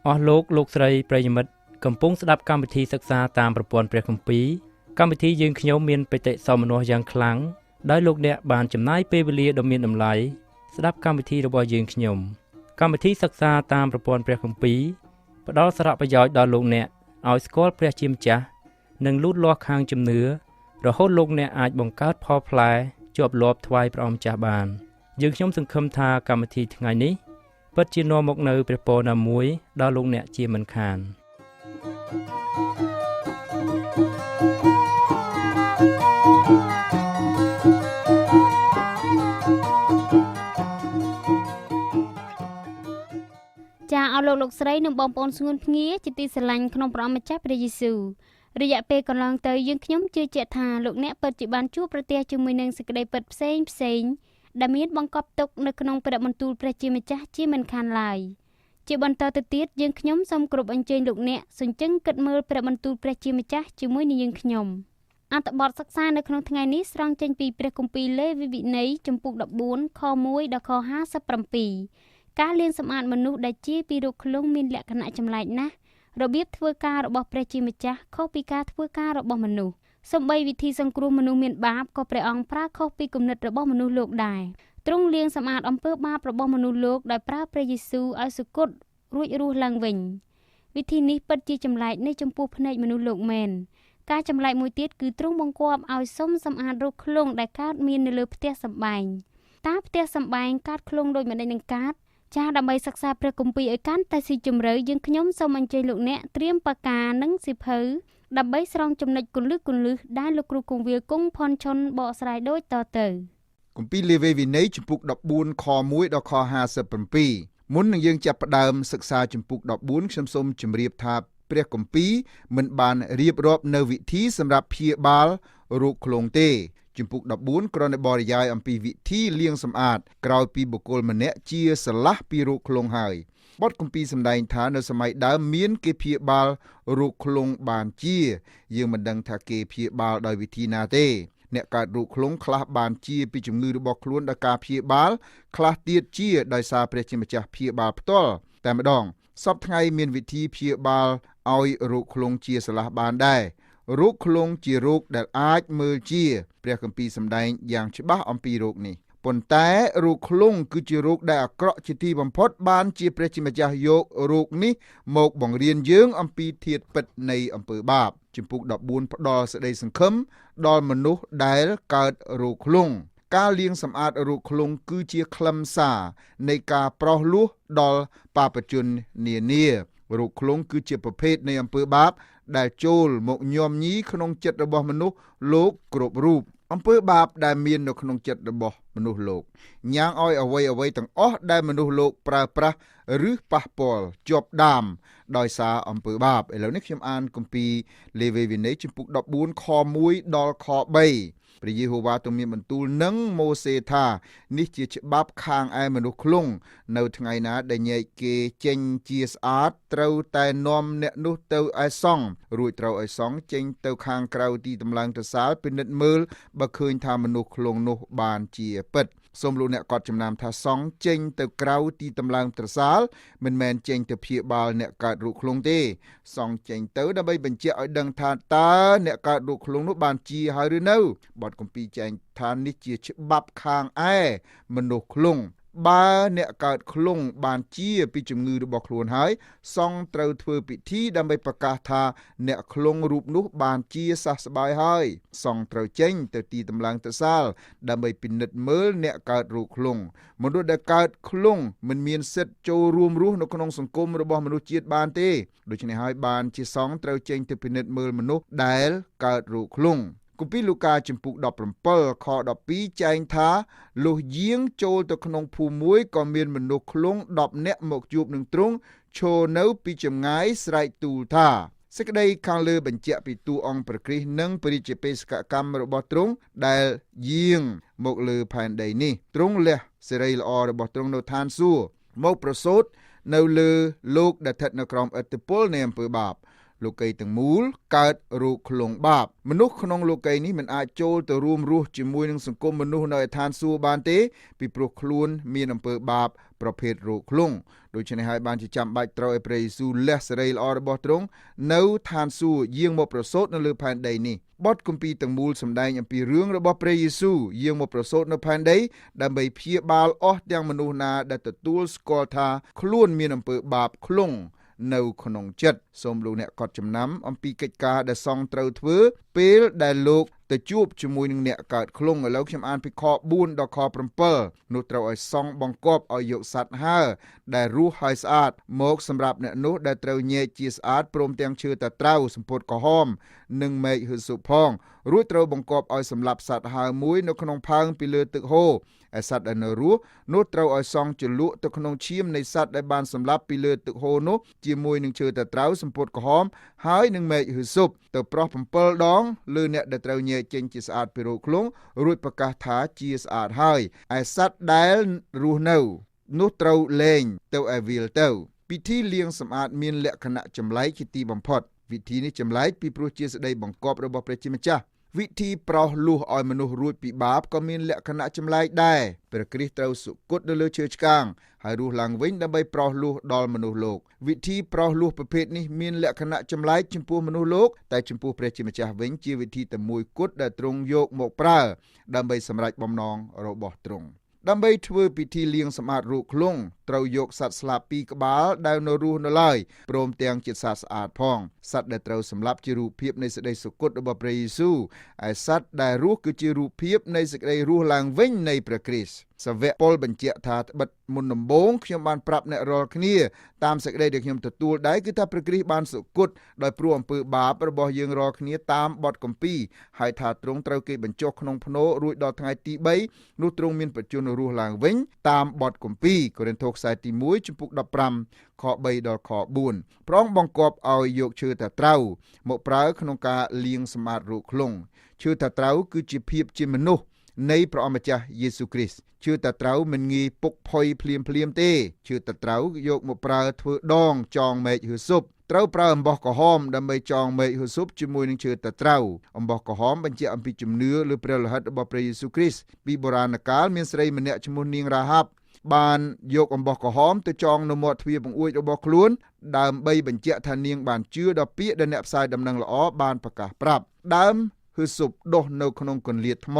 អស់លោកស្រីប្រិយមិត្តកំពុងស្ដាប់កម្មវិធីសិក្សាតាមប្រព័ន្ធព្រះគម្ពីរកម្មវិធីយើងខ្ញុំមានបេតិសោមនស្សយ៉ាងខ្លាំងដោយលោកអ្នកបានចំណាយពេលវេលាដ៏មានតម្លៃស្ដាប់កម្មវិធីរបស់យើងខ្ញុំកម្មវិធីសិក្សាតាមប្រព័ន្ធព្រះគម្ពីរផ្ដល់សារៈប្រយោជន៍ដល់លោកអ្នកឲ្យស្គាល់ព្រះជាម្ចាស់និងលូតលាស់ខាងជំនឿរហូតលោកអ្នកអាចបង្កើតផលផ្លែជាប់លាប់ថ្វាយព្រះអង្គម្ចាស់បានយើងខ្ញុំសង្ឃឹមថាកម្មវិធីថ្ងៃនេះពិតជានាំមកនៅព្រះពរណាមួយដល់លោកអ្នកជាមិនខានចាអរលោកស្រីនិងបងប្អូនស្ងួនភ្ងាជាទីស្រឡាញ់ក្នុងព្រះអង្គម្ចាស់ព្រះយេស៊ូវរយៈពេលកន្លងទៅយើងខ្ញុំជឿជាក់ថាលោកអ្នកពិតជាបានជួបប្រទះជាមួយនឹងសេចក្តីពិតផ្សេងដែលមានបង្កប់ទុកនៅក្នុងព្រះបន្ទូលព្រះជាម្ចាស់ជាមិនខានឡើយជាបន្តទៅទៀតយើងខ្ញុំសូមគោរពអញ្ជើញលោកអ្នកសូមជឹងគិតមើលព្រះបន្ទូលព្រះជាម្ចាស់ជាមួយនឹងយើងខ្ញុំអត្ថបទសិក្សានៅក្នុងថ្ងៃនេះស្រង់ចេញពីព្រះគម្ពីរលេវីវិន័យចំពុក14ខ1ដល់ខ57ការលាងសម្អាតមនុស្សដែលជាពីរោគឃ្លុងមានលក្ខណៈចម្លែកណាស់របៀបធ្វើការរបស់ព្រះជាម្ចាស់ខុសពីការធ្វើការរបស់មនុស្សសូម្បីវិធីសង្គ្រោះមនុស្សមានបាបក៏ព្រះអង្គប្រើខុសពីគំនិតរបស់មនុស្សលោកដែរទ្រង់លាងសម្អាតអំពើបាបរបស់មនុស្សលោកដោយប្រើព្រះយេស៊ូវឲ្យសុគតរួចរស់ឡើងវិញវិធីនេះពិតជាចម្លែកនៅចំពោះភ្នែកមនុស្សលោកមែនការចម្លែកមួយទៀតគឺទ្រង់បង្គាប់ឲ្យសុំសម្អាតរោគឃ្លុងដែលកើតមាននៅលើផ្ទះសម្បែងតើផ្ទះសម្បែងកើតឃ្លុងដូចម្តេចនឹងកើតចា៎ដើម្បីសិក្សាព្រះគម្ពីរឲ្យកាន់តែស៊ីជម្រៅយើងខ្ញុំសូមអញ្ជើញលោកអ្នកត្រៀមពូកែនិងសៀវភៅដើម្បីស្រង់ចំណុចគន្លឹះដែលលោកគ្រូគង្វាលគង់ផនឈុនបកស្រាយដូចតទៅគម្ពីរលេវីវិន័យចំពុក14ខ1ដល់ខ57មុននឹងយើងចាប់ផ្ដើមសិក្សាចំពុក14ខ្ញុំសូមជម្រាបថាព្រះគម្ពីរមិនបានរៀបរាប់នៅវិធីសម្រាប់ព្យាបាលរោគឃ្លុងទេចំពុក14គ្រាន់តែបរិយាយអំពីវិធីលាងសម្អាតក្រោយពីបុគ្គលម្នាក់ជាស្រឡះពីរោគឃ្លុងហើយបទគម្ពីរសម្ដែងថានៅសម័យដើមមានគេព្យាបាលរោគឃ្លុងបានជាយើងមិនដឹងថាគេព្យាបាលដោយវិធីណាទេអ្នកកើតរោគឃ្លុងខ្លះបានជាពីជំងឺរបស់ខ្លួនដោយការព្យាបាលខ្លះទៀតជាដោយសារព្រះជាម្ចាស់ព្យាបាលផ្ទាល់តែម្ដងសពថ្ងៃមានវិធីព្យាបាលឲ្យរោគឃ្លុងជាស្រឡះបានដែររោគឃ្លុងជារោគដែលអាចមើលជាព្រះគម្ពីរសម្ដែងយ៉ាងច្បាស់អំពីរោគនេះប៉ុន្តែរោគឃ្លុងគឺជារោគដែលអាក្រក់ជាទីបំផុតបានជាព្រះជាម្ចាស់យករោគនេះមកបង្រៀនយើងអំពីធាតុពិតនៃអំពើបាបជំពូក14ផ្ដល់សេចក្តីសង្ឃឹមដល់មនុស្សដែលកើតរោគឃ្លុងការលាងសម្អាតរោគឃ្លុងគឺជាខ្លឹមសារនៃការប្រោសលោះដល់បាបជននានារោគឃ្លុងគឺជាប្រភេទនៃអំពើបាបដែលចូលមកញោមញីក្នុងចិត្តរបស់មនុស្សលោកគ្រប់រូបអំពើបាបដែលមាននៅក្នុងចិត្តរបស់មនុស្សលោកញ៉ាំងឲ្យអ្វីទាំងអស់ដែលមនុស្សលោកប្រើប្រាស់ឬប៉ះពាល់ជាប់ដាមដោយសារអំពើបាបឥឡូវនេះខ្ញុំអានគម្ពីរលេវីវិន័យចំពុក14ខ1ដល់ខ3ព្រះយេហូវ៉ាទ្រង់មានបន្ទូលនឹងម៉ូសេថានេះជាច្បាប់ខាងឯមនុស្សឃ្លុងនៅថ្ងៃណាដែលញែកគេចេញជាស្អាតត្រូវតែនាំអ្នកនោះទៅឯសង្ឃរួចត្រូវឲ្យសង្ឃចេញទៅខាងក្រៅទីតម្លើងទ្រសាលពិនិត្យមើលបើឃើញថាមនុស្សឃ្លុងនោះបានជាពិតសូមលោកអ្នកកត់ចំណាំថាសង្ឃចេញទៅក្រៅទីតម្លើងទ្រសាលមិនមែនចេញទៅព្យាបាលអ្នកកើតរោគឃ្លុងទេសង្ឃចេញទៅដើម្បីបញ្ជាក់ឲ្យដឹងថាតើអ្នកកើតរោគឃ្លុងនោះបានជាហើយឬនៅបទគម្ពីរចែងថានេះជាច្បាប់ខាងឯមនុស្សឃ្លុងបើអ្នកកើតឃ្លុងបានជាពីជំងឺរបស់ខ្លួនហើយសង្ឃត្រូវធ្វើពិធីដើម្បីប្រកាសថាអ្នកឃ្លុងរូបនោះបានជាសះស្បើយហើយសង្ឃត្រូវចេញទៅទីតម្លើងទ្រសាលដើម្បីពិនិត្យមើលអ្នកកើតរោគឃ្លុងមនុស្សដែលកើតឃ្លុងមិនមានសិទ្ធិចូលរួមរស់នៅក្នុងសង្គមរបស់មនុស្សជាតិបានទេដូច្នេះហើយបានជាសង្ឃត្រូវចេញទៅពិនិត្យមើលមនុស្សដែលកើតរោគឃ្លុងគម្ពីរលូកាចំពុក17ខ12ចែងថាលុះយាងចូលទៅក្នុងភូមិមួយក៏មានមនុស្សឃ្លុង10នាក់មកជួបនឹងទ្រង់ឈរនៅពីចម្ងាយស្រែកទូលថាសេចក្តីខាងលើបញ្ជាក់ពីតួអង្គព្រះគ្រីស្ទនិងព្រះរាជបេសកកម្មរបស់ទ្រង់ដែលយាងមកលើផែនដីនេះទ្រង់លះសេរីល្អរបស់ទ្រង់នៅឋានសួគ៌មកប្រសូតនៅលើលោកដែលស្ថិតនៅក្រោមឥទ្ធិពលនៃអំពើបាបលោកីទាំងមូលកើតរោគឃ្លុងបាបមនុស្សក្នុងលោកីនេះមិនអាចចូលទៅរួមរស់ជាមួយនឹងសង្គមមនុស្សនៅឋានសួគ៌បានទេពីព្រោះខ្លួនមានអំពើបាបប្រភេទរោគឃ្លុង ដូច្នេះហើយបានជាចាំបាច់ត្រូវឲ្យព្រះយេស៊ូវលះសេរីល្អរបស់ទ្រង់នៅឋានសួគ៌យាងមកប្រសូតនៅលើផែនដីនេះបទគម្ពីរទាំងមូលសម្ដែងអំពីរឿងរបស់ព្រះយេស៊ូវយាងមកប្រសូតនៅផែនដីដើម្បីព្យាបាលអស់ទាំងមនុស្សណាដែលទទួលស្គាល់ថាខ្លួនមានអំពើបាបខ្លងនៅក្នុងចិត្តសូមលោកអ្នកកត់ចំណាំអំពីកិច្ចការដែលសង្ឃត្រូវធ្វើពេលដែលលោកទៅជួបជាមួយនឹងអ្នកកើតខ្លងឥឡូវខ្ញុំអានពីខ4ដល់ខ7នោះត្រូវឲ្យសង្ឃបង្គាប់ឲ្យយកសត្វហើរដែលរស់ហើយស្អាតមកសម្រាប់អ្នកនោះដែលត្រូវញែកជាស្អាតព្រមទាំងឈើតាត្រៅសម្ពុតក្រហមនិងមែកហ៊ឺស៊ុបផងរួចត្រូវបង្គាប់ឲ្យសម្លាប់សត្វហើរមួយនៅក្នុងផើងពីលើទឹកហូរឯសត្វដែលនៅរស់នោះត្រូវឲ្យសង់ជ្រលក់ទៅក្នុងឈាមនៃសត្វដែលបានសម្លាប់ពីលើទឹកហូរនោះជាមួយនឹងឈើតាត្រៅសម្ពុតក្រហមហើយនឹងមែកហ៊ឺស៊ុបទៅប្រោះ7ដងលើអ្នកដែលត្រូវញែកចេញជាស្អាតពីរោគខ្លងរួចប្រកាសថាជាស្អាតហើយឯសត្វដែលរស់នៅនោះត្រូវលែងទៅឯវាលទៅពិធីលាងសម្អាតមានលក្ខណៈចម្លែកជាទីបំផុតវិធីនេះចម្លែកពីព្រោះជាសេចក្តីបង្គាប់របស់ព្រះជាម្ចាស់វិធីប្រោសលួសឲ្យមនុស្សរួចពីបាបក៏មានលក្ខណៈចម្លែកដែរព្រះគ្រីស្ទត្រូវសុគតនៅលើឈើឆ្កាងហើយរស់ឡើងវិញដើម្បីប្រោសលួសដល់មនុស្សលោកវិធីប្រោសលួសប្រភេទនេះមានលក្ខណៈចម្លែកចំពោះមនុស្សលោកតែចំពោះព្រះជាម្ចាស់វិញជាវិធីតែមួយគត់ដែលទ្រង់យកមកប្រើដើម្បីសម្រេចបំណងរបស់ទ្រង់ដើម្បីធ្វើពិធីលាងសម្អាតរោគខ្លងត្រូវយកសត្វស្លាប2ក្បាលដែលនៅរស់នៅឡើយព្រមទាំងជាសត្វស្អាតផងសត្វដែលត្រូវសម្លាប់ជារូបភាពនៃសេចក្តីសុគតរបស់ព្រះយេស៊ូវឯសត្វដែលរស់គឺជារូបភាពនៃសេចក្តីរស់ឡើងវិញនៃព្រះគ្រីស្ទសាវកប៉ុលបញ្ជាក់ថាត្បិតមុនដំបូងខ្ញុំបានប្រាប់អ្នករាល់គ្នាតាមសេចក្តីដែលខ្ញុំទទួលដែរគឺថាព្រះគ្រីស្ទបានសុគតដោយព្រោះអំពើបាបរបស់យើងរាល់គ្នាតាមបទគម្ពីរហើយថាទ្រង់ត្រូវគេបញ្ចុះក្នុងភ្នោរួចដល់ថ្ងៃទី3នោះទ្រង់មានបច្ចុប្បន្នរស់ឡើងវិញតាមបទគម្ពីរកូរិនថូសខ្សែទី1ចំពុក15ខ3ដល់ខ4ព្រះអង្គបង្គាប់ឲ្យយកឈើតាត្រៅមកប្រើក្នុងការលាងសម្អាតរោគខ្លងឈើតាត្រៅគឺជាភាពជាមនុស្សនៃព្រះអម្ចាស់យេស៊ូវគ្រីស្ទឈើតាត្រៅមិនងាយពុកផុយភ្លាមទេឈើតាត្រៅយកមកប្រើធ្វើដងចងមែកហ៊ឺស៊ុបត្រូវប្រើអំបោះក្រហមដើម្បីចងមែកហ៊ឺស៊ុបជាមួយនឹងឈើតាត្រៅអំបោះក្រហមបញ្ជាក់អំពីជំនឿលើព្រះលោហិតរបស់ព្រះយេស៊ូវគ្រីស្ទពីបុរាណកាលមានស្រីម្នាក់ឈ្មោះនាងរ៉ាហាប់បានយកអំបោះក្រហមទៅចងនៅមាត់ទ្វារបង្អួចរបស់ខ្លួនដើម្បីបញ្ជាក់ថានាងបានជឿដល់ពាក្យដែលអ្នកផ្សាយដំណឹងល្អបានប្រកាសប្រាប់ដើមហ៊ឺស៊ុបដុះនៅក្នុងគន្លាតថ្ម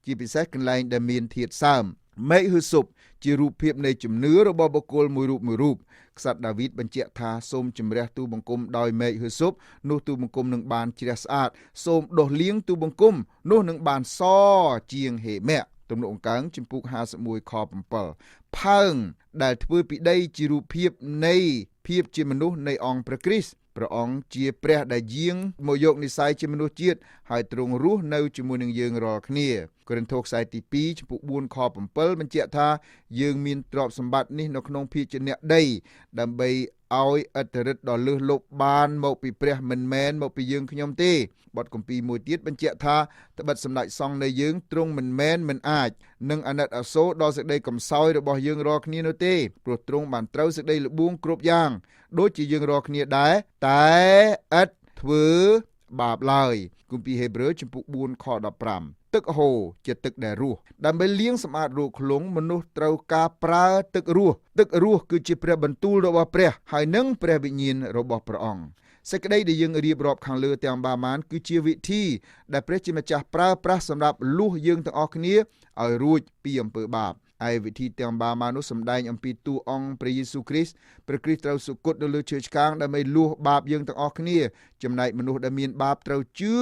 ជាពិសេសកន្លែងដែលមានធាតុសើមមែកហ៊ឺស៊ុបជារូបភាពនៃជំនឿរបស់បុគ្គលមួយរូបក្សត្រដាវីតបញ្ជាក់ថាសូមជំរះទូបង្គំដោយមែកហ៊ឺស៊ុបនោះទូបង្គំនឹងបានជ្រះស្អាតសូមដុសលាងទូបង្គំនោះនឹងបានសជាងហេមៈទំនុកអង្កើងចំពុក51ខ7ផើងដែលធ្វើពីដីជារូបភាពនៃភាពជាមនុស្សនៃអង្គព្រះគ្រីស្ទព្រះអង្គជាព្រះដែលយាងមកយកនិស្ស័យជាមនុស្សជាតិហើយទ្រង់រស់នៅជាមួយនឹងយើងរាល់គ្នាកូរិនថូសខ្សែទី2ចំពុក4ខ7បញ្ជាក់ថាយើងមានទ្រព្យសម្បត្តិនេះនៅក្នុងភាពជាអ្នកដីដើម្បីឲ្យឥទ្ធិឫទ្ធិដ៏លើសលប់បានមកពីព្រះមិនមែនមកពីយើងខ្ញុំទេបទគម្ពីរមួយទៀតបញ្ជាក់ថាត្បិតសម្ដេចសង្ឃនៃយើងទ្រង់មិនមែនមិនអាចនឹងអាណិតអាសូរដល់សេចក្តីកំសោយរបស់យើងរាល់គ្នានោះទេព្រោះទ្រង់បានត្រូវសេចក្តីល្បួងគ្រប់យ៉ាងដូចជាយើងរាល់គ្នាដែរតែឥតធ្វើបាបឡើយគម្ពីរហេព្រើរចំពុក4ខ15ទឹកហូរជាទឹកដែលរស់ដើម្បីលាងសម្អាតរោគខ្លងមនុស្សត្រូវការប្រើទឹករស់គឺជាព្រះបន្ទូលរបស់ព្រះហើយនឹងព្រះវិញ្ញាណរបស់ព្រះអង្គសេចក្តីដែលយើងរៀបរាប់ខាងលើទាំងបាមានគឺជាវិធីដែលព្រះជាម្ចាស់ប្រើប្រាស់សម្រាប់លួសយើងទាំងអស់គ្នាឲ្យរួចពីអំពើបាបឯវិធីទាំងបាមាននោះសម្ដែងអំពីតួអង្គព្រះយេស៊ូវគ្រីស្ទព្រះគ្រីស្ទត្រូវសុគតនៅលើឈើឆ្កាងដើម្បីលួសបាបយើងទាំងអស់គ្នាចំណែកមនុស្សដែលមានបាបត្រូវជឿ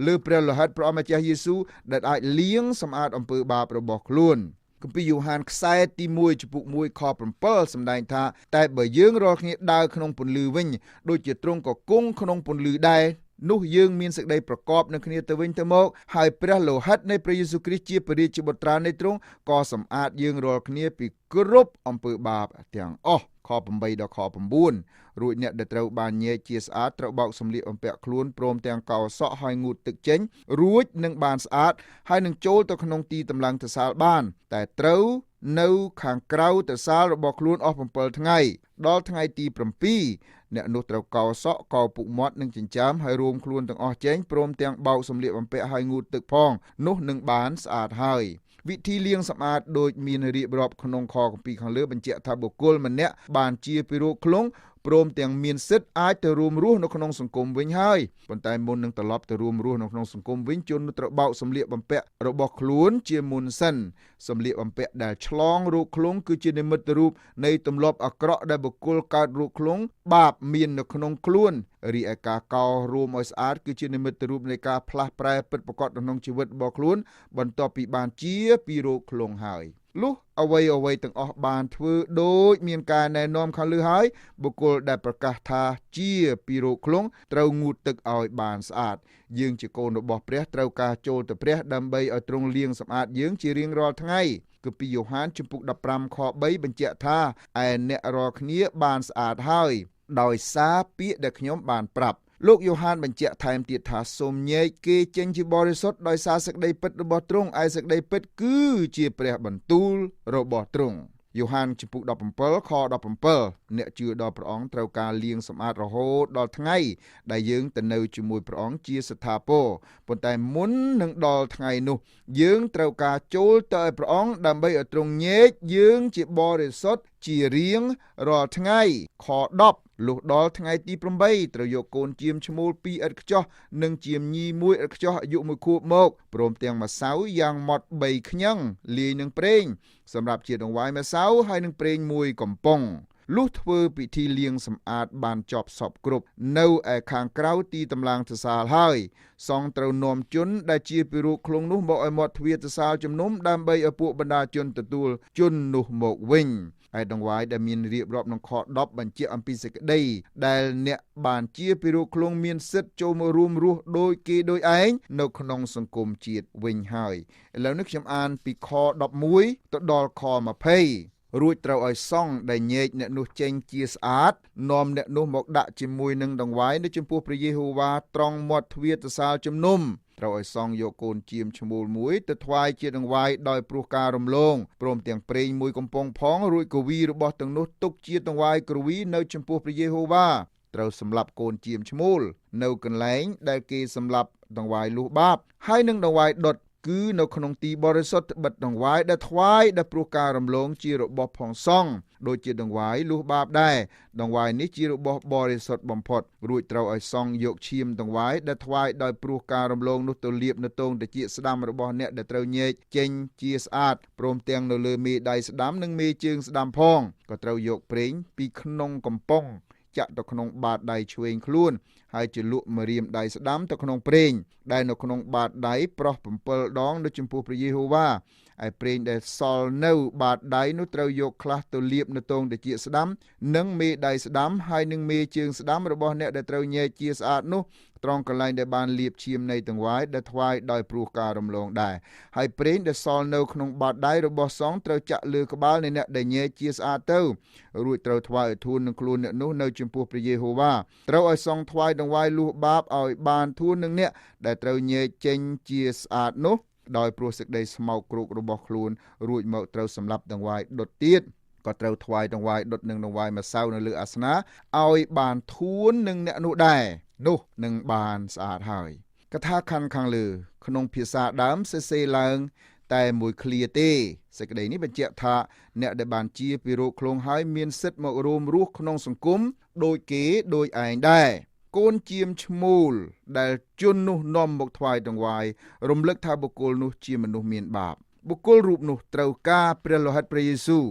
លើព្រះលោហិតព្រះអម្ចាស់យេស៊ូវដែលអាចលាងសម្អាតអំពើបាបរបស់ខ្លួនគម្ពីរយ៉ូហានខ្សែទី1ចំពុក1ខ7សម្ដែងថាតែបើយើងរាល់គ្នាដើរក្នុងពន្លឺវិញដូចជាទ្រង់ក៏គង់ក្នុងពន្លឺដែរនោះយើងមានសេចក្តីប្រកបនឹងគ្នាទៅវិញទៅមកហើយព្រះលោហិតនៃព្រះយេស៊ូវគ្រីស្ទជាព្រះរាជបុត្រានៃទ្រង់ក៏សម្អាតយើងរាល់គ្នាពីគ្រប់អំពើបាបទាំងអស់ខ8ដល់ខ9រួចអ្នកដែលត្រូវបានញែកជាស្អាតត្រូវបោកសម្លៀកបំពាក់ខ្លួនព្រមទាំងកោរសក់ហើយងូតទឹកចេញរួចនឹងបានស្អាតហើយនឹងចូលទៅក្នុងទីតម្លើងទសាលបានតែត្រូវនៅខាងក្រៅទសាលរបស់ខ្លួនអស់7ថ្ងៃដល់ថ្ងៃទី7អ្នកនោះត្រូវកោរសក់កោរពុកមាត់និងចិញ្ចើមហើយរួមខ្លួនទាំងអស់ចេញព្រមទាំងបោកសម្លៀកបំពាក់ហើយងូតទឹកផងនោះនឹងបានស្អាតហើយ វិធីលាងសម្អាតដូចមានរៀបរាប់ក្នុងខគម្ពីរខាងលើបញ្ជាក់ថាបុគ្គលម្នាក់បានជាពីរោគខ្លងព្រមទាំងមានសិទ្ធិអាចទៅរួមរស់នៅក្នុងសង្គមវិញហើយប៉ុន្តែមុននឹងត្រឡប់ទៅរួមរស់នៅក្នុងសង្គមវិញជនត្រូវបោកសម្លៀកបំពាក់របស់ខ្លួនជាមុនសិនសម្លៀកបំពាក់ដែលឆ្លងរោគឃ្លុងគឺជានិមិត្តរូបនៃទម្លាប់អាក្រក់ដែលបុគ្គលកើតរោគឃ្លុងបាបមាននៅក្នុងខ្លួនរីឯការកោររួមឲ្យស្អាតគឺជានិមិត្តរូបនៃការផ្លាស់ប្រែពិតប្រាកដក្នុងជីវិតរបស់ខ្លួនបន្ទាប់ពីបានជាពីរោគឃ្លុងហើយលុះអ្វីទាំងអស់បានធ្វើដូចមានការណែនាំខាងលើហើយបុគ្គលដែលប្រកាសថាជាពីរោគឃ្លុងត្រូវងូតទឹកឲ្យបានស្អាតយើងជាកូនរបស់ព្រះត្រូវការចូលទៅព្រះដើម្បីឲ្យទ្រង់លាងសម្អាតយើងជារៀងរាល់ថ្ងៃគឺពីយ៉ូហានជំពូក15ខ3បញ្ជាក់ថាឯអ្នករាល់គ្នាបានស្អាតហើយដោយសារពាក្យដែលខ្ញុំបានប្រាប់លោកយ៉ូហានបញ្ជាក់ថែមទៀតថាសូមញែកគេចេញជាបរិសុទ្ធដោយសារសេចក្តីពិតរបស់ទ្រង់ឯសេចក្តីពិតគឺជាព្រះបន្ទូលរបស់ទ្រង់យ៉ូហានជំពូក17ខ17អ្នកជឿដល់ព្រះអង្គត្រូវការលាងសម្អាតរហូតដល់ថ្ងៃដែលយើងទៅនៅជាមួយព្រះអង្គជាស្ថាពរប៉ុន្តែមុននឹងដល់ថ្ងៃនោះយើងត្រូវការចូលទៅឲ្យព្រះអង្គដើម្បីឲ្យទ្រង់ញែកយើងជាបរិសុទ្ធជារៀងរាល់ថ្ងៃខ10លុះដល់ថ្ងៃទី8ត្រូវយកកូនជាមឈ្មោល2ឥតខ្ចោះនិងជាមញី1ឥតខ្ចោះអាយុ1ខួបមកព្រមទាំងម្សៅយ៉ាងម៉ត់3ខ្ញឹងលាយនឹងប្រេងសម្រាប់ជាដង្វាយម្សៅហើយនឹងប្រេង1កំប៉ុងលុះធ្វើពិធីលាងសម្អាតបានចប់សពគ្រប់នៅឯខាងក្រៅទីតម្លើងទសាលហើយសង្ឃត្រូវនាំជនដែលជាពីរោគឃ្លុងនោះមកឲ្យមាត់ទ្វារទសាលជំនុំដើម្បីឲ្យពួកបណ្ដាជនទទួលជននោះមកវិញឯដង្វាយដែលមានរៀបរាប់ក្នុងខ10បញ្ជាក់អំពីសេចក្តីដែលអ្នកបានជាពីរោគឃ្លុងមានសិទ្ធិចូលមករួមរស់ដោយគេដោយឯងនៅក្នុងសង្គមជាតិវិញហើយឥឡូវនេះខ្ញុំអានពីខ11ទៅដល់ខ20រួចត្រូវឲ្យសង្ឃដែលញែកអ្នកនោះចេញជាស្អាតនាំអ្នកនោះមកដាក់ជាមួយនឹងដង្វាយនៅចំពោះព្រះយេហូវ៉ាត្រង់មាត់ទ្វារទសាលជំនុំត្រូវឲ្យសង្ឃយកកូនជាមឈ្មោលមួយទៅថ្វាយជាដង្វាយដោយព្រោះការរំលងព្រមទាំងប្រេងមួយកំប៉ុងផងរួចកវីរបស់ទាំងនោះទុកជាដង្វាយគ្រវីនៅចំពោះព្រះយេហូវ៉ាត្រូវសម្លាប់កូនជាមឈ្មោលនៅកន្លែងដែលគេសម្លាប់ដង្វាយលុះបាបហើយនឹងដង្វាយដុតគឺនៅក្នុងទីបរិសុទ្ធបិទដង្វាយដែលថ្វាយដែលព្រោះការរំលងជារបស់ផងសង្ឃដូចជាដង្វាយលុះបាបដែរដង្វាយនេះជារបស់បរិសុទ្ធបំផុតរួចត្រូវឲ្យសង្ឃយកឈាមដង្វាយដែលថ្វាយដោយព្រោះការរំលងនោះទៅលាបនៅទងត្រចៀកស្ដាំរបស់អ្នកដែលត្រូវញែកចេញជាស្អាតព្រមទាំងនៅលើមេដៃស្ដាំនិងមេជើងស្ដាំផងក៏ត្រូវយកប្រេងពីក្នុងកំប៉ុងចាក់ទៅក្នុងបាតដៃឆ្វេងខ្លួនហើយជាលក់ម្រាមដៃស្ដាំទៅក្នុងប្រេងដែលនៅក្នុងបាតដៃប្រោះ7ដងនៅចំពោះព្រះយេហូវ៉ាឯប្រេងដែលសល់នៅបាតដៃនោះត្រូវយកខ្លះទៅលាបនៅទងត្រចៀកស្ដាំនិងមេដៃស្ដាំហើយនឹងមេជើងស្ដាំរបស់អ្នកដែលត្រូវញែកជាស្អាតនោះត្រង់កន្លែងដែលបានលាបឈាមនៃដង្វាយដែលថ្វាយដោយព្រោះការរំលងដែរហើយប្រេងដែលសល់នៅក្នុងបាតដៃរបស់សង្ឃត្រូវចាក់លើក្បាលនៃអ្នកដែលញែកជាស្អាតទៅរួចត្រូវថ្វាយឲ្យធួននឹងខ្លួនអ្នកនោះនៅចំពោះព្រះយេហូវ៉ាត្រូវឲ្យសង្ឃថ្វាយដង្វាយលុះបាបឲ្យបានធួននឹងអ្នកដែលត្រូវញែកចេញជាស្អាតនោះដោយព្រោះសេចក្តីស្មោកគ្រោករបស់ខ្លួនរួចមកត្រូវសម្លាប់ដង្វាយដុតទៀតក៏ត្រូវថ្វាយដង្វាយដុតនឹងដង្វាយម្សៅនៅលើអាសនៈឲ្យបានធួននឹងអ្នកនោះដែរនោះនឹងបានស្អាតហើយកថាខណ្ឌខាងលើក្នុងភាសាដើមសរសេរឡើងតែមួយឃ្លាទេសេចក្តីនេះបញ្ជាក់ថាអ្នកដែលបានជាពីរោគឃ្លុងហើយមានសិទ្ធិមករួមរស់ក្នុងសង្គមដូចគេដូចឯងដែរកូនជាមឈ្មោលដែលជននោះនាំមកថ្វាយដង្វាយរំលឹកថាបុគ្គលនោះជាមនុស្សមានបាបបុគ្គលរូបនោះត្រូវការព្រះលោហិតព្រះយេស៊ូវ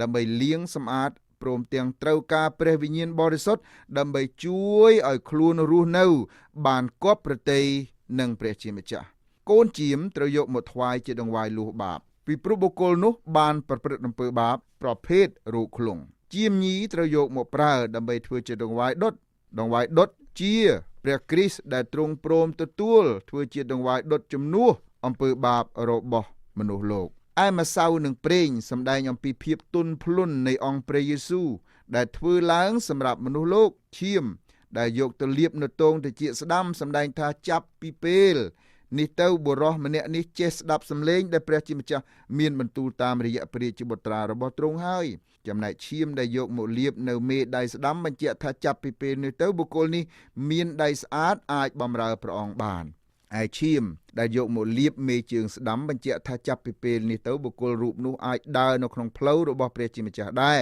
ដើម្បីលាងសម្អាតព្រមទាំងត្រូវការព្រះវិញ្ញាណបរិសុទ្ធដើម្បីជួយឲ្យខ្លួនរស់នៅបានគប់ប្រតិយនឹងព្រះជាម្ចាស់កូនជាមត្រូវយកមកថ្វាយជាដង្វាយលុះបាបពីព្រោះបុគ្គលនោះបានប្រព្រឹត្តអំពើបាបប្រភេទរោគឃ្លុងជាមញីត្រូវយកមកប្រើដើម្បីធ្វើជាដង្វាយដុតដង្វាយដុតជាព្រះគ្រីស្ទដែលទ្រង់ព្រមទទួលធ្វើជាដង្វាយដុតជំនួសអំពើបាបរបស់មនុស្សលោកឯម្សៅនឹងប្រេងសម្ដែងអំពីភាពទន់ភ្លន់នៃអង្គព្រះយេស៊ូវដែលធ្វើឡើងសម្រាប់មនុស្សលោកឈាមដែលយកទៅលាបនៅទងត្រចៀកស្ដាំសម្ដែងថាចាប់ពីពេលនេះទៅបុរសម្នាក់នេះចេះស្ដាប់សំឡេងដែលព្រះជាម្ចាស់មានបន្ទូលតាមរយៈព្រះរាជបុត្រារបស់ទ្រង់ហើយចំណែកឈាមដែលយកមកលាបនៅមេដៃស្ដាំបញ្ជាក់ថាចាប់ពីពេលនេះទៅបុគ្គលនេះមានដៃស្អាតអាចបម្រើព្រះអង្គបាន ឯឈាមដែលយកមកលាបមេជើងស្ដាំបញ្ជាក់ថាចាប់ពីពេលនេះទៅបុគ្គលរូបនោះអាចដើរនៅក្នុងផ្លូវរបស់ព្រះជាម្ចាស់ដែរ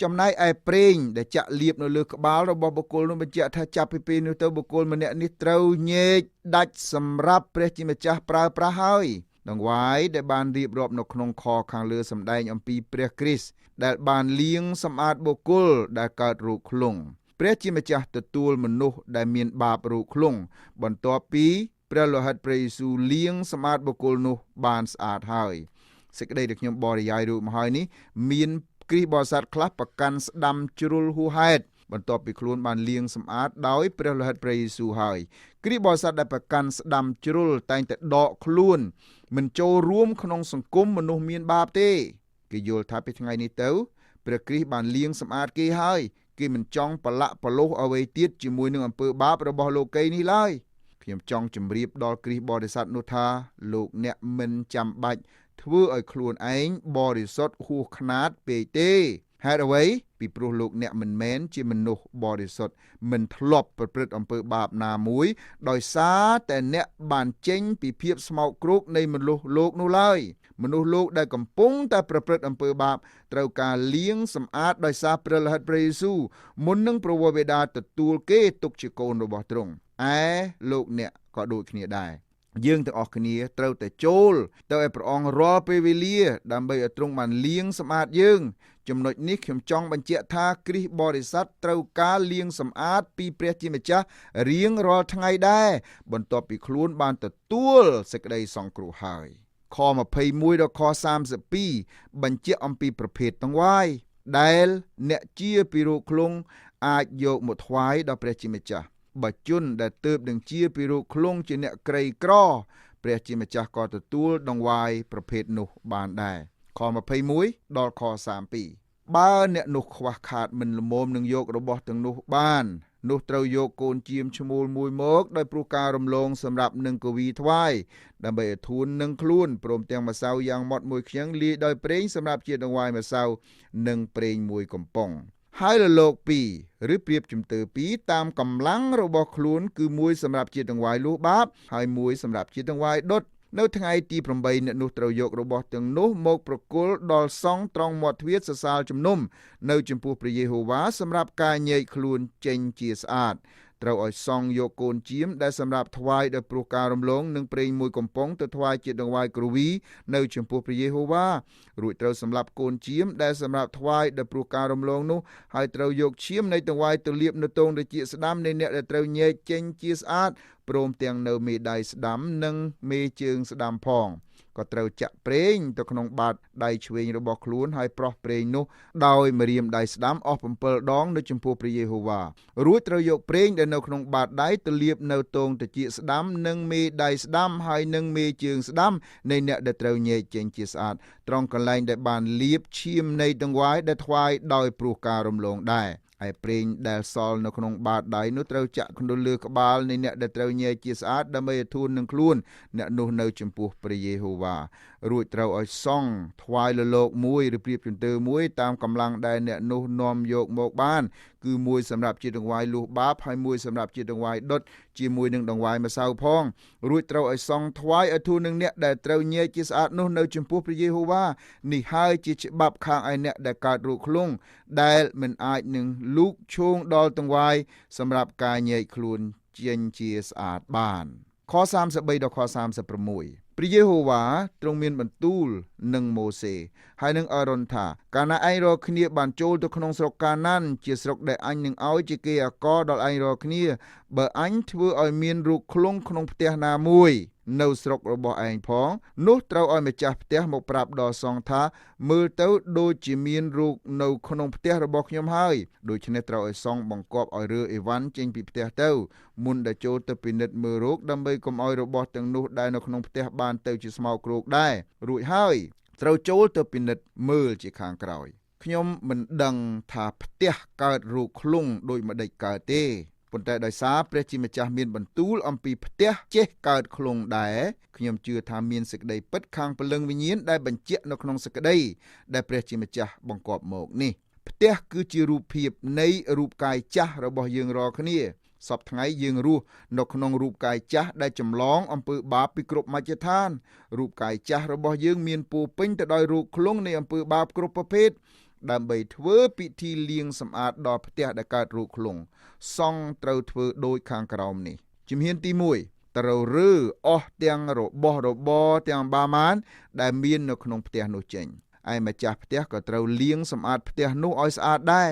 ចំណែកឯប្រេងដែលចាក់លាបនៅលើក្បាលរបស់បុគ្គលនោះបញ្ជាក់ថាចាប់ពីពេលនេះទៅបុគ្គលម្នាក់នេះត្រូវញែកដាច់សម្រាប់ព្រះជាម្ចាស់ប្រើប្រាស់ហើយដង្វាយដែលបានរៀបរាប់នៅក្នុងខខាងលើសម្ដែងអំពីព្រះគ្រីស្ទដែលបានលាងសម្អាតបុគ្គលដែលកើតរោគខ្លុងព្រះជាម្ចាស់ទទួលមនុស្សដែលមានបាបរោគខ្លុងបន្ទាប់ពីព្រះលោហិតព្រះយេស៊ូវលាងសម្អាតបុគ្គលនោះបានស្អាតហើយសេចក្តីដែលខ្ញុំបរិយាយរួចមកហើយនេះមានគ្រីស្ទបរិស័ទខ្លះប្រកាន់ស្ដាំជ្រុលហួសហេតុបន្ទាប់ពីខ្លួនបានលាងសម្អាតដោយព្រះលោហិតព្រះយេស៊ូវហើយគ្រីស្ទបរិស័ទដែលប្រកាន់ស្ដាំជ្រុលតែងតែដកខ្លួនមិនចូលរួមក្នុងសង្គមមនុស្សមានបាបទេគេយល់ថាពីថ្ងៃនេះទៅព្រះគ្រីស្ទបានលាងសម្អាតគេហើយគេមិនចង់ប្រឡាក់ប្រលោះអ្វីទៀតជាមួយនឹងអំពើបាបរបស់លោកីនេះឡើយខ្ញុំចង់ជម្រាបដល់គ្រីស្ទបរិស័ទនោះថាលោកអ្នកមិនចាំបាច់ធ្វើឲ្យខ្លួនឯងបរិសុទ្ធហួសខ្នាតពេកទេហេតុអ្វីពីព្រោះលោកអ្នកមិនមែនជាមនុស្សបរិសុទ្ធមិនធ្លាប់ប្រព្រឹត្តអំពើបាបណាមួយដោយសារតែអ្នកបានចេញពីភាពស្មោកគ្រោកនៃមនុស្សលោកនោះឡើយមនុស្សលោកដែលកំពុងតែប្រព្រឹត្តអំពើបាបត្រូវការលាងសម្អាតដោយសារព្រះលោហិតព្រះយេស៊ូវមុននឹងព្រះវរបិតាទទួលគេទុកជាកូនរបស់ទ្រង់ឯលោកអ្នកក៏ដូចគ្នាដែរយើងទាំងអស់គ្នាត្រូវតែចូលទៅឲ្យព្រះអង្គរាល់ពេលវេលាដើម្បីឲ្យទ្រង់បានលាងសម្អាតយើងចំណុចនេះខ្ញុំចង់បញ្ជាក់ថាគ្រីស្ទបរិស័ទត្រូវការលាងសម្អាតពីព្រះជាម្ចាស់រៀងរាល់ថ្ងៃដែរបន្ទាប់ពីខ្លួនបានទទួលសេចក្តីសង្គ្រោះហើយខ21ដល់ខ32បញ្ជាក់អំពីប្រភេទតង្វាយដែលអ្នកជាពីរោគខ្លុងអាចយកមកថ្វាយដល់ព្រះជាម្ចាស់បើជនដែលទើបនឹងជាពីរោគខ្លុងជាអ្នកក្រីក្រព្រះជាម្ចាស់ក៏ទទួលដង្វាយប្រភេទនោះបានដែរខ21ដល់ខ32បើអ្នកនោះខ្វះខាតមិនល្មមនឹងយករបស់ទាំងនោះបាននោះត្រូវយកកូនជៀមឈ្មោលមួយមកដោយព្រោះការរំលងសម្រាប់នឹងកវីថ្វាយដើម្បីឲ្យធួននឹងខ្លួនព្រមទាំងម្សៅយ៉ាងម៉ត់មួយខ្ញឹងលាយដោយប្រេងសម្រាប់ជាដង្វាយម្សៅនិងប្រេងមួយកំប៉ុងហើយរលក2ឬប្រៀបជំទើ2តាមកម្លាំងរបស់ខ្លួនគឺមួយសម្រាប់ជាដង្វាយលួសបាបហើយមួយសម្រាប់ជាដង្វាយដុតនៅថ្ងៃទី8អ្នកនោះត្រូវយករបស់ទាំងនោះមកប្រគល់ដល់សង្ឃត្រង់មាត់ទ្វារសសើរជំនុំនៅចំពោះព្រះយេហូវ៉ាសម្រាប់ការញែកខ្លួនចេញជាស្អាតត្រូវឲ្យសង់យកកូនជៀមដែលសម្រាប់ថ្វាយដោយព្រោះការរំលងនិងប្រេងមួយកំប៉ុងទៅថ្វាយជាដង្វាយគ្រវីនៅចំពោះព្រះយេហូវ៉ារួចត្រូវសម្រាប់កូនជៀមដែលសម្រាប់ថ្វាយដោយព្រោះការរំលងនោះហើយត្រូវយកឈាមនៃដង្វាយទៅលាបនៅទងត្រចៀកស្ដាំនៃអ្នកដែលត្រូវញែកចេញជាស្អាតព្រមទាំងនៅមេដៃស្ដាំនិងមេជើងស្ដាំផងក៏ត្រូវចាក់ប្រេងទៅក្នុងបាតដៃឆ្វេងរបស់ខ្លួនហើយប្រោះប្រេងនោះដោយម្រាមដៃស្ដាំអស់7ដងនៅចំពោះព្រះយេហូវ៉ារួចត្រូវយកប្រេងដែលនៅក្នុងបាតដៃទៅលាបនៅទងត្រចៀកស្ដាំនិងមេដៃស្ដាំហើយនិងមេជើងស្ដាំនៃអ្នកដែលត្រូវញែកចេញជាស្អាតត្រង់កន្លែងដែលបានលាបឈាមនៃដង្វាយដែលថ្វាយដោយព្រោះការរំលងដែរឯប្រេងដែលសល់នៅក្នុងបាតដៃនោះត្រូវចាក់ក្នុងលើក្បាលនៃអ្នកដែលត្រូវញែកជាស្អាតដើម្បីឲ្យធូននឹងខ្លួនអ្នកនោះនៅចំពោះព្រះយេហូវ៉ារួចត្រូវឲ្យសង់ថ្វាយលលោកមួយឬប្រៀបជំទើមួយតាមកម្លាំងដែលអ្នកនោះនាំយកមកបានគឺមួយសម្រាប់ជាដង្វាយលួសបាបហើយមួយសម្រាប់ជាដង្វាយដុតជាមួយនឹងដង្វាយម្សៅផងរួចត្រូវឲ្យសង់ថ្វាយឲ្យធូននឹងអ្នកដែលត្រូវញែកជាស្អាតនោះនៅចំពោះព្រះយេហូវ៉ានេះហើយជាច្បាប់ខាងឯអ្នកដែលកើតរោគខ្លុងដែលមិនអាចនឹងលូកឈោងដល់ដង្វាយសម្រាប់ការញែកខ្លួនចេញជាស្អាតបានខ33ដល់ខ36ព្រះយេហូវ៉ាទ្រង់មានបន្ទូលនឹងម៉ូសេហើយនឹងអារ៉ុនថាកាលណាឯងរាល់គ្នាបានចូលទៅក្នុងស្រុកកាណានជាស្រុកដែលអញនឹងឲ្យជាគេអាករដល់ឯងរាល់គ្នាបើអញធ្វើឲ្យមានរោគខ្លុងក្នុងផ្ទះណាមួយនៅស្រុករបស់ឯងផងនោះត្រូវឲ្យម្ចាស់ផ្ទះមកប្រាប់ដល់សង្ឃថាមើលទៅដូចជាមានរោគនៅក្នុងផ្ទះរបស់ខ្ញុំហើយដូច្នេះត្រូវឲ្យសង្ឃបង្គាប់ឲ្យរើអីវ៉ាន់ចេញពីផ្ទះទៅមុនដែលចូលទៅពិនិត្យមើលរោគដើម្បីកុំឲ្យរបស់ទាំងនោះដែលនៅក្នុងផ្ទះបានទៅជាស្មោកគ្រោកដែររួចហើយត្រូវចូលទៅពិនិត្យមើលជាខាងក្រោយខ្ញុំមិនដឹងថាផ្ទះកើតរោគខ្លុងដូចម្ដេចកើតទេប៉ុន្តែដោយសារព្រះជាម្ចាស់មានបន្ទូលអំពីផ្ទះចេះកើតខ្លុងដែរខ្ញុំជឿថាមានសេចក្តីពិតខាងព្រលឹងវិញ្ញាណដែលបញ្ជាក់នៅក្នុងសេចក្តីដែលព្រះជាម្ចាស់បង្គាប់មកនេះផ្ទះគឺជារូបភាពនៃរូបកាយចាស់របស់យើងរាល់គ្នា សពថ្ងៃយើងរស់នៅក្នុងរូបកាយចាស់ដែលចម្លងអំពើបាបពីគ្រប់មជ្ឈដ្ឋានរូបកាយចាស់របស់យើងមានពោពេញទៅដោយរោគឃ្លុងនៃអំពើបាបគ្រប់ប្រភេទដើម្បីធ្វើពិធីលាងសម្អាតដល់ផ្ទះដែលកើតរោគឃ្លុងសង្ឃត្រូវធ្វើដូចខាងក្រោមនេះជំហានទី1ត្រូវរើអស់ទាំងរបស់របរទាំងបាម៉ានដែលមាននៅក្នុងផ្ទះនោះចេញឯម្ចាស់ផ្ទះក៏ត្រូវលាងសម្អាតផ្ទះនោះឲ្យស្អាតដែរ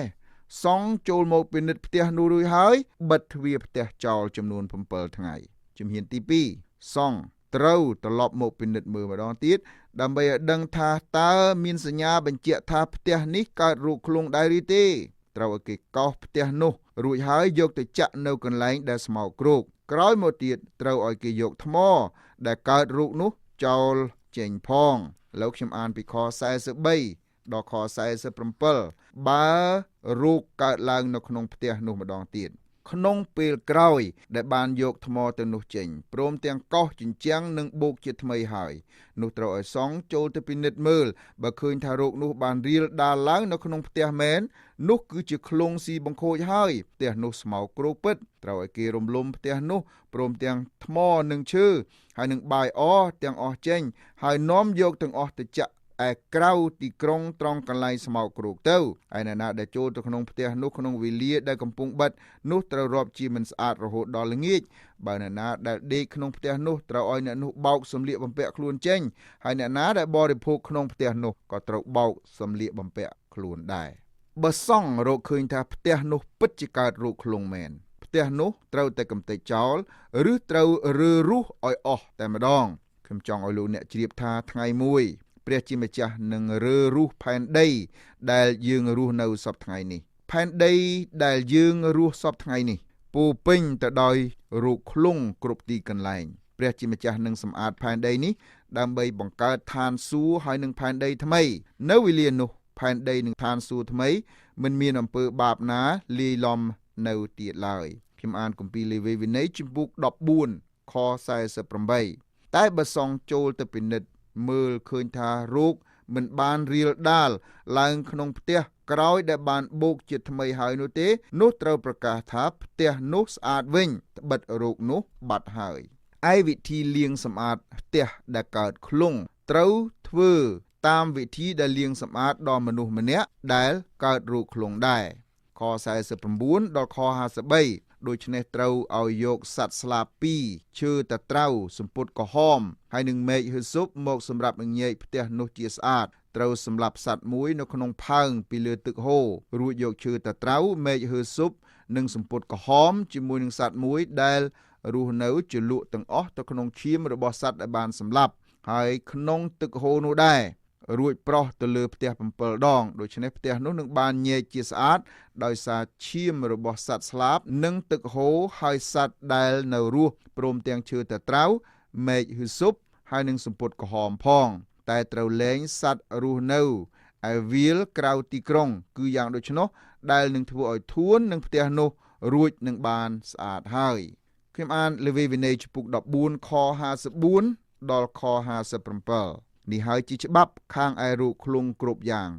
សង់ចូលមកពិនិត្យផ្ទះនោះរួចហើយបិទទ្វារផ្ទះចោលចំនួន7ថ្ងៃជំហានទី2សង់ត្រូវត្រឡប់មកពិនិត្យមើលម្ដងទៀតដើម្បីឲ្យដឹងថាតើមានសញ្ញាបញ្ជាក់ថាផ្ទះនេះកើតរោគឃ្លុងដែរឬទេត្រូវឲ្យគេកោសផ្ទះនោះរួចហើយយកទៅចាក់នៅកន្លែងដែលស្មោកគ្រោកក្រោយមកទៀតត្រូវឲ្យគេយកថ្មដែលកើតរោគនោះចោលចេញផងលោកខ្ញុំអានពីខ43ដល់ខ47បើរោគកើតឡើងនៅក្នុងផ្ទះនោះម្ដងទៀតក្នុងពេលក្រោយដែលបានយកថ្មទៅនោះចេញព្រមទាំងកោសជញ្ជាំងនិងបូកជាថ្មីហើយនោះត្រូវឲ្យសង់ចូលទៅពិនិត្យមើលបើឃើញថារោគនោះបានរៀលដាលឡើងនៅក្នុងផ្ទះមែននោះគឺជាឃ្លុងស៊ីបង្ខូចហើយផ្ទះនោះស្មោកគ្រោកពិតត្រូវឲ្យគេរំលំផ្ទះនោះព្រមទាំងថ្មនិងឈើហើយនឹងបាយអទាំងអស់ចេញហើយនាំយកទាំងអស់ទៅចាក់ឯក្រៅទីក្រុងត្រង់កន្លែងស្មោកគ្រោកទៅឯអ្នកណាដែលចូលទៅក្នុងផ្ទះនោះក្នុងវេលាដែលកំពុងបិទនោះត្រូវរាប់ជាមិនស្អាតរហូតដល់ល្ងាចបើអ្នកណាដែលដេកក្នុងផ្ទះនោះត្រូវឲ្យអ្នកនោះបោកសម្លៀកបំពាក់ខ្លួនចេញហើយអ្នកណាដែលបរិភោគក្នុងផ្ទះនោះក៏ត្រូវបោកសម្លៀកបំពាក់ខ្លួនដែរបើសង់រកឃើញថាផ្ទះនោះពិតជាកើតរោគឃ្លុងមែនផ្ទះនោះត្រូវតែកំទេចចោលឬត្រូវរើរុះឲ្យអស់តែម្ដងខ្ញុំចង់ឲ្យលោកអ្នកជ្រាបថាថ្ងៃមួយព្រះជាម្ចាស់នឹងរើរុះផែនដីដែលយើងរស់នៅសពថ្ងៃនេះផែនដីដែលយើងរស់សពថ្ងៃនេះពោពេញទៅដោយរោគឃ្លុងគ្រប់ទីកន្លែងព្រះជាម្ចាស់នឹងសម្អាតផែនដីនេះដើម្បីបង្កើតឋានសួគ៌ហើយនឹងផែនដីថ្មីនៅវេលានោះផែនដីនឹងឋានសួគ៌ថ្មីមិនមានអំពើបាបណាលាយឡំនៅទៀតឡើយខ្ញុំអានគម្ពីរលេវីវិន័យជំពូក14ខ48តែបើសង់ចូលទៅពិនិត្យមើលឃើញថារោគមិនបានរៀលដាលឡើងក្នុងផ្ទះក្រោយដែលបានបូកជាថ្មីហើយនោះទេនោះត្រូវប្រកាសថាផ្ទះនោះស្អាតវិញត្បិតរោគនោះបាត់ហើយឯវិធីលាងសម្អាតផ្ទះដែលកើតឃ្លុងត្រូវធ្វើតាមវិធីដែលលាងសម្អាតដល់មនុស្សម្នាក់ដែលកើតរោគឃ្លុងដែរខ49ដល់ខ53ដូច្នេះត្រូវឲ្យយកសត្វស្លាប2ឈើតាត្រៅសំពត់ក្រហមហើយនឹងមែកហ៊ឺស៊ុបមកសម្រាប់នឹងញែកផ្ទះនោះជាស្អាតត្រូវសម្លាប់សត្វមួយនៅក្នុងផើងពីលើទឹកហូររួចយកឈើតាត្រៅមែកហ៊ឺស៊ុបនិងសំពត់ក្រហមជាមួយនឹងសត្វមួយដែលរស់នៅជ្រលក់ទាំងអស់ទៅក្នុងឈាមរបស់សត្វដែលបានសម្លាប់ហើយក្នុងទឹកហូរនោះដែររួចប្រោះទៅលើផ្ទះ7ដងដូច្នេះផ្ទះនោះនឹងបានញែកជាស្អាតដោយសារឈាមរបស់សត្វស្លាបនិងទឹកហូរហើយសត្វដែលនៅរស់ព្រមទាំងឈើតាត្រៅមែកហ៊ឺស៊ុបហើយនឹងសំពត់ក្រហមផងតែត្រូវលែងសត្វរស់នៅឯវាលក្រៅទីក្រុងគឺយ៉ាងដូច្នោះដែលនឹងធ្វើឲ្យធួននឹងផ្ទះនោះរួចនឹងបានស្អាតហើយខ្ញុំអានលេវីវិន័យជំពូក14ខ54ដល់ខ57នេះហើយជាច្បាប់ខាងឯរោគឃ្លុងគ្រប់យ៉ាង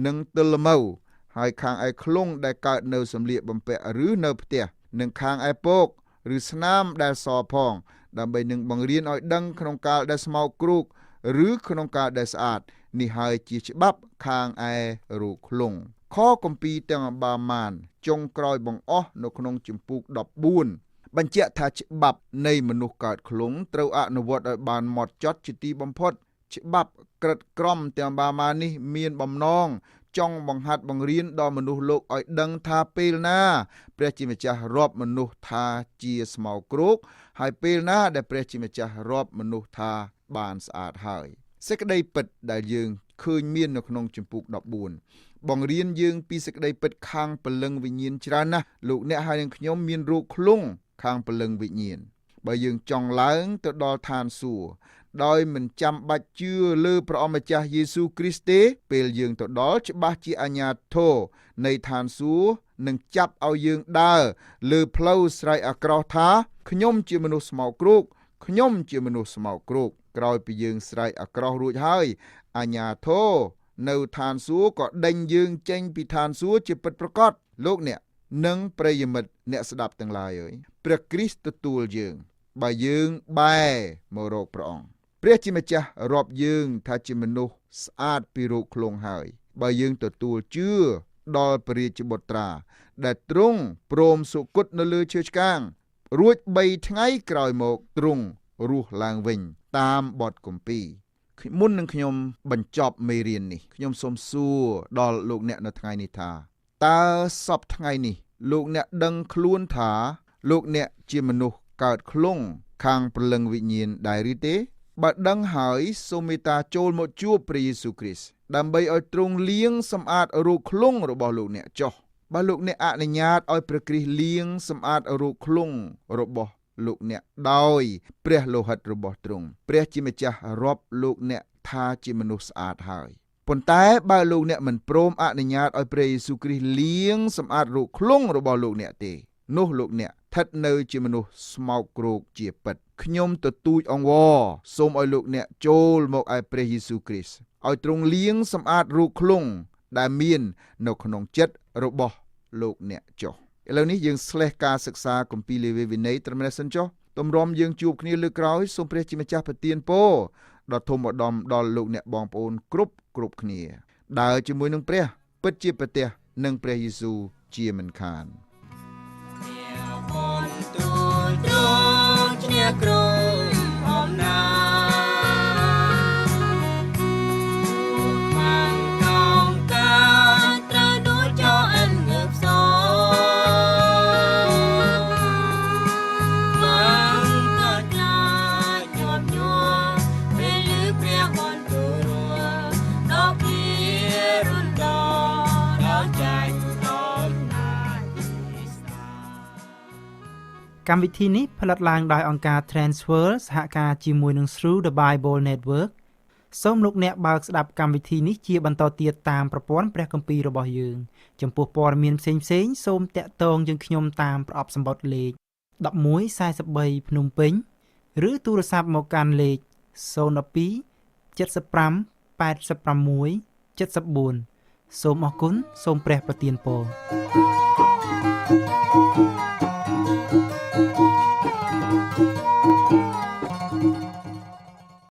និងទិលល្មៅហើយខាងឯឃ្លុងដែលកើតនៅសម្លៀកបំពាក់ឬនៅផ្ទះនិងខាងឯពកឬស្នាមដែលសផងដើម្បីនឹងបង្រៀនឲ្យដឹងក្នុងកាលដែលស្មោកគ្រោកឬក្នុងកាលដែលស្អាតនេះហើយជាច្បាប់ខាងឯរោគឃ្លុងខគម្ពីរទាំងអបាម៉ានចុងក្រោយបង្អស់នៅក្នុងជំពូក14បញ្ជាក់ថាច្បាប់នៃមនុស្សកើតឃ្លុងត្រូវអនុវត្តឲ្យបានហ្មត់ចត់ជាទីបំផុតច្បាប់ក្រិតក្រមទាំងបាម៉ានេះមានបំណងចង់បង្ហាត់បង្រៀនដល់មនុស្សលោកឲ្យដឹងថាពេលណាព្រះជាម្ចាស់រាប់មនុស្សថាជាស្មោកគ្រោកហើយពេលណាដែលព្រះជាម្ចាស់រាប់មនុស្សថាបានស្អាតហើយសេចក្តីពិតដែលយើងឃើញមាននៅក្នុងជំពូក14បង្រៀនយើងពីសេចក្តីពិតខាងព្រលឹងវិញ្ញាណច្រើនណាស់លោកអ្នកហើយនឹងខ្ញុំមានរោគឃ្លុងខាងព្រលឹងវិញ្ញាណបើយើងចង់ឡើងទៅដល់ឋានសួគ៌ដោយមិនចាំបាច់ជឿលើព្រះអម្ចាស់យេស៊ូវគ្រីស្ទទេពេលយើងទៅដល់ច្បាស់ជាអាជ្ញាធរនៃឋានសួគ៌នឹងចាប់ឲ្យយើងដើរលើផ្លូវស្រែកអាក្រោះថាខ្ញុំជាមនុស្សស្មោកគ្រោកខ្ញុំជាមនុស្សស្មោកគ្រោកក្រោយពីយើងស្រែកអាក្រោះរួចហើយអាជ្ញាធរនៅឋានសួគ៌ក៏ដេញយើងចេញពីឋានសួគ៌ជាពិតប្រាកដលោកអ្នក និងប្រិយមិត្តអ្នកស្ដាប់ទាំងឡាយអើយព្រះគ្រីស្ទទទួលយើងបើយើងបែរមករកព្រះអង្គព្រះជាម្ចាស់រាប់យើងថាជាមនុស្សស្អាតពីរោគឃ្លងហើយបើយើងទទួលជឿដល់ព្រះរាជបុត្រាដែលទ្រង់ព្រមសុគតនៅលើឈើឆ្កាងរួច3ថ្ងៃក្រោយមកទ្រង់រស់ឡើងវិញតាមបទគម្ពីរមុននឹងខ្ញុំបញ្ចប់មេរៀននេះខ្ញុំសូមសួរដល់លោកអ្នកនៅថ្ងៃនេះថាតើសពថ្ងៃនេះលោកអ្នកដឹងខ្លួនថាលោកអ្នកជាមនុស្សកើតខ្លងខាងព្រលឹងវិញ្ញាណដែរឬទេបើដឹងហើយសូមមេត្តាចូលមកជួបព្រះយេស៊ូវគ្រីស្ទដើម្បីឲ្យទ្រង់លាងសម្អាតរោគខ្លងរបស់លោកអ្នកចុះបើលោកអ្នកអនុញ្ញាតឲ្យព្រះគ្រីស្ទលាងសម្អាតរោគខ្លងរបស់លោកអ្នកដោយព្រះលោហិតរបស់ទ្រង់ព្រះជាម្ចាស់រាប់លោកអ្នកថាជាមនុស្សស្អាតហើយប៉ុន្តែបើលោកអ្នកមិនព្រមអនុញ្ញាតឲ្យព្រះយេស៊ូវគ្រីស្ទលាងសម្អាតរោគខ្លងរបស់លោកអ្នកទេនោះលោកអ្នកស្ថិតនៅជាមនុស្សស្មោកគ្រោកជាពិតខ្ញុំទទូចអង្វរសូមឲ្យលោកអ្នកចូលមកឯព្រះយេស៊ូវគ្រីស្ទឲ្យទ្រង់លាងសម្អាតរោគខ្លងដែលមាននៅក្នុងចិត្តរបស់លោកអ្នកចុះឥឡូវនេះយើងស្លេះការសិក្សាគម្ពីរលេវីវិន័យត្រឹមនេះសិនចុះទម្រាំយើងជួបគ្នាលើកក្រោយសូមព្រះជាម្ចាស់ប្រទានពរដល់ធំឧត្តមដល់លោកអ្នកបងប្អូនគ្រប់គ្នាដើរជាមួយនឹងព្រះពិតជាប្រទះនឹងព្រះយេស៊ូវជាមិនខានកម្មវិធីនេះផលិតឡើងដោយអង្គការ Transworld សហការជាមួយនឹង Through the Bible Network សូមលោកអ្នកបើកស្ដាប់កម្មវិធីនេះជាបន្តទៀតតាមប្រព័ន្ធព្រះគម្ពីររបស់យើងចំពោះព័ត៌មានផ្សេងៗសូមតាក់ទងយើងខ្ញុំតាមប្រអប់សម្បត្តិលេខ1143ភ្នំពេញឬទូរស័ព្ទមកកាន់លេខ012 75 86 74សូមអរគុណសូមព្រះប្រទានពរ